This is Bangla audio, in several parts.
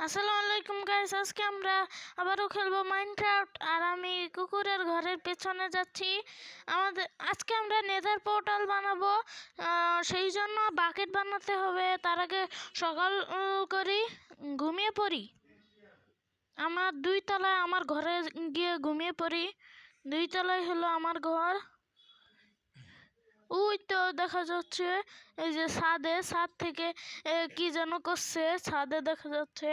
আসসালামু আলাইকুম গাইস, আজকে আমরা আবারও খেলবো মাইনক্রাফট। আর আমি কুকুরের ঘরের পেছনে যাচ্ছি। আজকে আমরা নেদার পোর্টাল বানাবো, সেই জন্য বাকেট বানাতে হবে। তার আগে সকাল করি, ঘুমিয়ে পড়ি। আমার 2 তলায় আমার ঘরে গিয়ে ঘুমিয়ে পড়ি। 2 তলায় হলো আমার ঘর। ওই তো দেখা যাচ্ছে, এই যে ছাদ থেকে কি যেন করছে, ছাদে দেখা যাচ্ছে।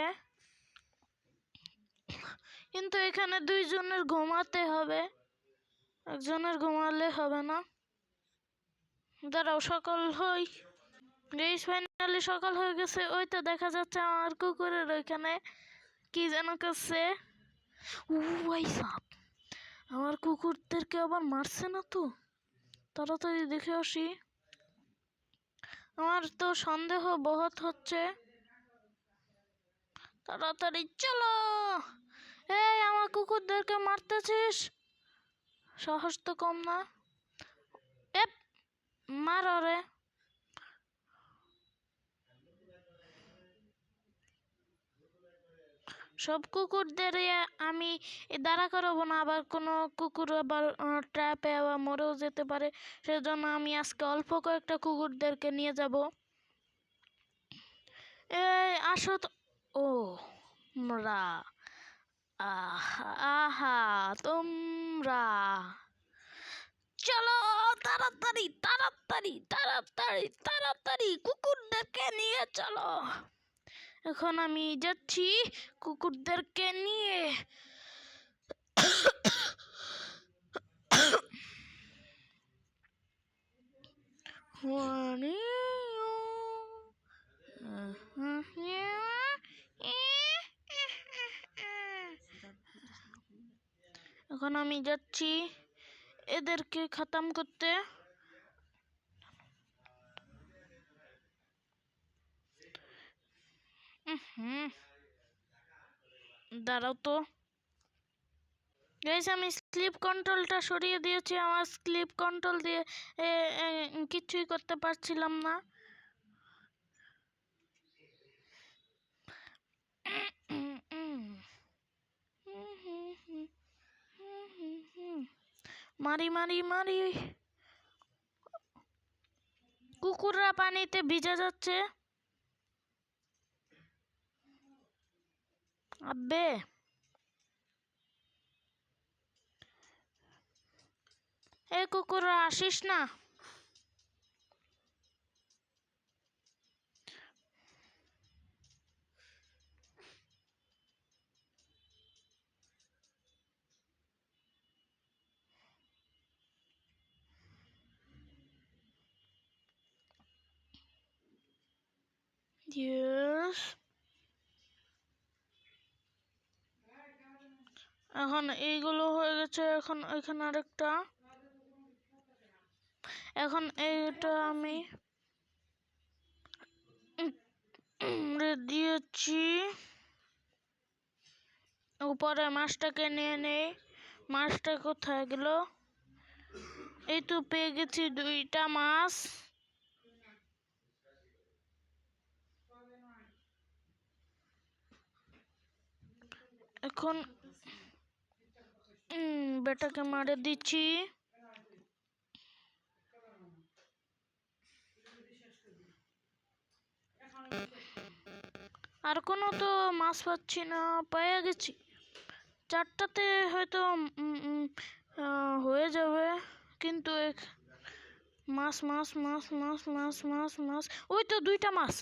কিন্তু এখানে 2 জনের ঘুমাতে হবে, একজনের ঘুমালে হবে না। দাঁড়াও, সকাল হই। গাইস, ফাইনালি সকাল হয়ে গেছে। ওই তো দেখা যাচ্ছে আমার কুকুরের ওইখানে কি যেন করছে। ওই সাপ আমার কুকুরদেরকে আবার মারছে না তো? তাড়াতাড়ি দেখে আসি, আমার তো সন্দেহ বহুত হচ্ছে। তাড়াতাড়ি চলো। এই, আমার কুকুরদেরকে মারতেছিস? সাহস তো কম না। মার রে। সব কুকুরদের আমি দাঁড়া করাবো না, আবার কোনো কুকুর আবার ট্র্যাপে আবার মরেও যেতে পারে। সেজন্য আমি আজকে অল্প কয়েকটা কুকুরদেরকে নিয়ে যাব। এই আসো তো। ও তোমরা, আহা তোমরা, চলো তাড়াতাড়ি তাড়াতাড়ি তাড়াতাড়ি তাড়াতাড়ি কুকুরদেরকে নিয়ে চলো। এখন আমি যাচ্ছি কুকুরদেরকে নিয়ে। এখন আমি যাচ্ছি এদেরকে খতম করতে। দাঁড়াও তো গাইস, আমি স্লিপ কন্ট্রোলটা সরিয়ে দিয়েছি। আমার স্লিপ কন্ট্রোল দিয়ে কিছুই করতে পারছিলাম না। মারি মারি মারি, কুকুররা পানিতে ভিজে যাচ্ছে। আব্বে, এই কুকুররা আসিস না। এখন এইগুলো হয়ে গেছে, এখন এখানে আরেকটা। এখন এইটা আমি দিয়েছি। উপরে মাছটাকে নিয়ে নেই। মাছটা কোথায় গেল? এই তো পেয়ে গেছি 2টা মাছ। এখন বেটাকে মারে দিচ্ছি। আর কোনো তো মাছ পাচ্ছি না। পেয়ে গেছি 4টাতে, হয়তো হয়ে যাবে। কিন্তু মাছ মাছ মাছ মাছ মাছ মাছ মাছ, ওই তো 2টা মাছ।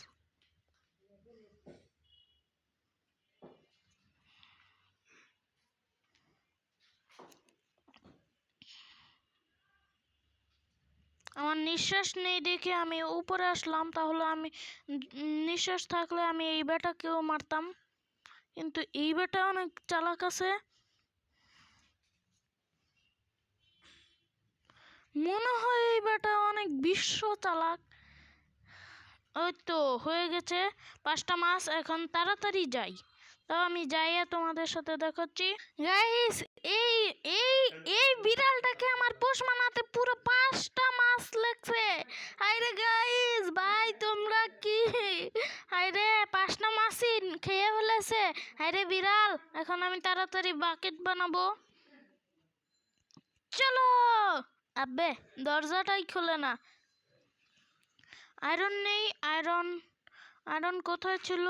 আমার নিঃশ্বাস নেই দেখে আমি উপরে আসলাম। তাহলে আমি নিঃশ্বাস থাকলে আমি এই বেটাকেও মারতাম, কিন্তু এই বেটা অনেক চালাক আছে। মনে হয় এই বেটা অনেক বিশ্ব চালাক। ওই তো হয়ে গেছে 5টা মাছ। এখন তাড়াতাড়ি যাই। তাও আমি যাইয়া তোমাদের সাথে দেখাচ্ছি। গাইস, এই এই এই বিড়ালটাকে আমার পোষ মানাতে পুরো 5টা মাছ লাগছে। হাইরে গাইস, ভাই তোমরা কি, হাইরে 5টা মাছই খেয়ে ফেলেছে। আরে বিড়াল, এখন আমি তাড়াতাড়ি বাকেট বানাবো। চলো। আবে দরজাটাই খোলে না। আয়রন নেই, আয়রন আয়রন কোথায় ছিল?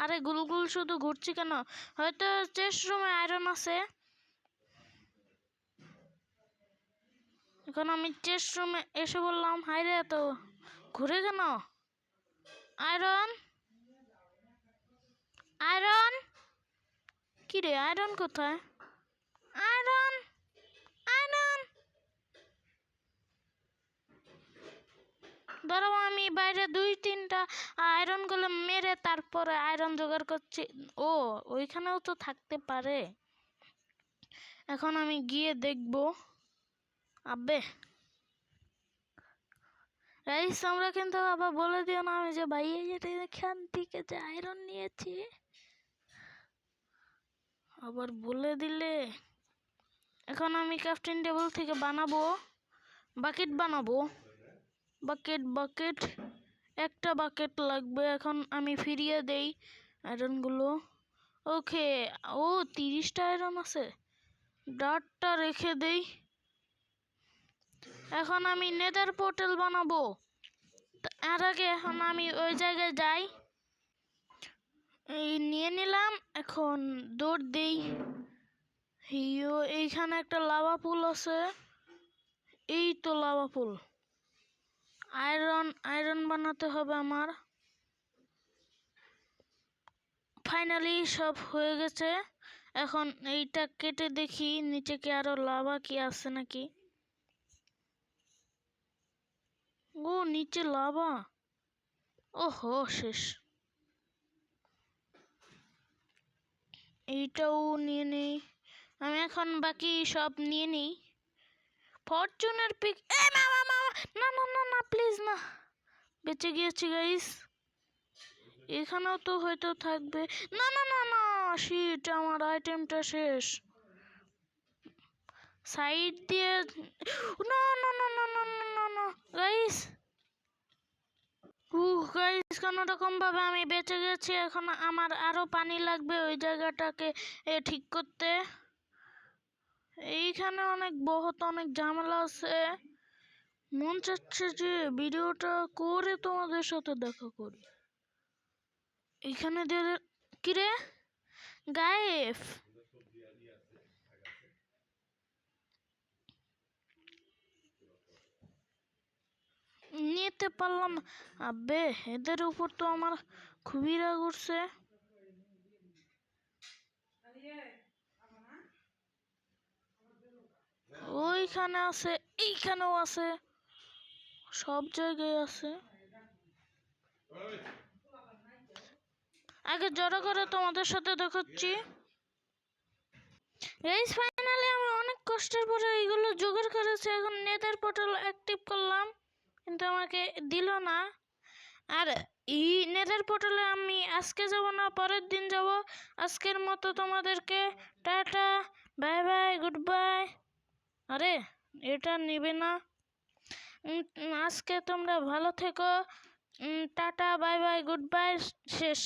আরে গুলগুল শুধু ঘুরছি কেন? হয়তো চেস্ট রুমে আয়রন আছে। এখন আমি চেস্ট রুমে এসে বললাম, হাই রে তো ঘুরে কেন? আয়রন আয়রন কি রে, আয়রন কোথায়? আয়রন আয়রন ধরো, আমি বাইরে 2-3টা আয়রন গুলো মেরে তারপরে আয়রন জোগাড় করছি। ও ওইখানেও তো থাকতে পারে। এখন আমি গিয়ে দেখবো। আবে গাইস, আমরা কিন্তু আবার বলে দিও না আমি যে ভাই এখান থেকে যে আয়রন নিয়েছি। আবার বলে দিলে। এখন আমি ক্রাফটিং টেবিল থেকে বানাবো, বাকেট বানাবো। বাকেট একটা বাকেট লাগবে। এখন আমি ফিরিয়ে দেই আয়রনগুলো। ওকে, ও 30টা আয়রন আছে। ডাটটা রেখে দেই। এখন আমি নেদার পোর্টাল বানাবো। এর আগে এখন আমি ওই জায়গায় যাই। এই নিয়ে নিলাম, এখন দৌড় দেই। হিও, এইখানে একটা লাভা পুল আছে। এই তো লাভা পুল। আয়রন বানাতে হবে আমার। ফাইনালি সব হয়ে গেছে। এখন এইটা কেটে দেখি নিচে কি আরো লাভা কি আছে নাকি। ও নিচে লাভা। ওহো শেষ। এইটাও নিয়ে নেই। আমি এখন বাকি সব নিয়ে নিই। ফরচুনের পিক। না না না না, প্লিজ না। বেঁচে গিয়েছি গাইস। এখানেও তো হয়তো থাকবে। না না না না, শিট, আমার আইটেমটা শেষ। সাইড দিয়ে। না না না না না না না গাইস। গাইস, কোনো রকম ভাবে আমি বেঁচে গেছি। এখন আমার আরো পানি লাগবে ওই জায়গাটাকে ঠিক করতে। এইখানে অনেক ঝামেলা আছে। মন চাচ্ছে যে ভিডিওটা করে তোমাদের সাথে দেখা করি। এখানে কিরে গায়েব। নিতে পারলাম। আবে এদের উপর তো আমার খুবই রাগ উঠছে। ওইখানে আছে, এইখানেও আছে, সব জায়গায় আছে। আগে জড়ো করে তোমাদের সাথে দেখাচ্ছি। গাইস, ফাইনালি আমি অনেক কষ্টের পরে এইগুলো জোগাড় করেছি। এখন নেদার পোর্টাল অ্যাক্টিভ করলাম, কিন্তু আমাকে দিল না। আর এই নেদার পোর্টালে আমি আজকে যাব না, পরের দিন যাব। আজকের মতো তোমাদেরকে tata, bye bye, good bye. আরে এটা নিবে না। আজকে তোমরা ভালো থেকো। Tata, bye bye, good bye, শেষ।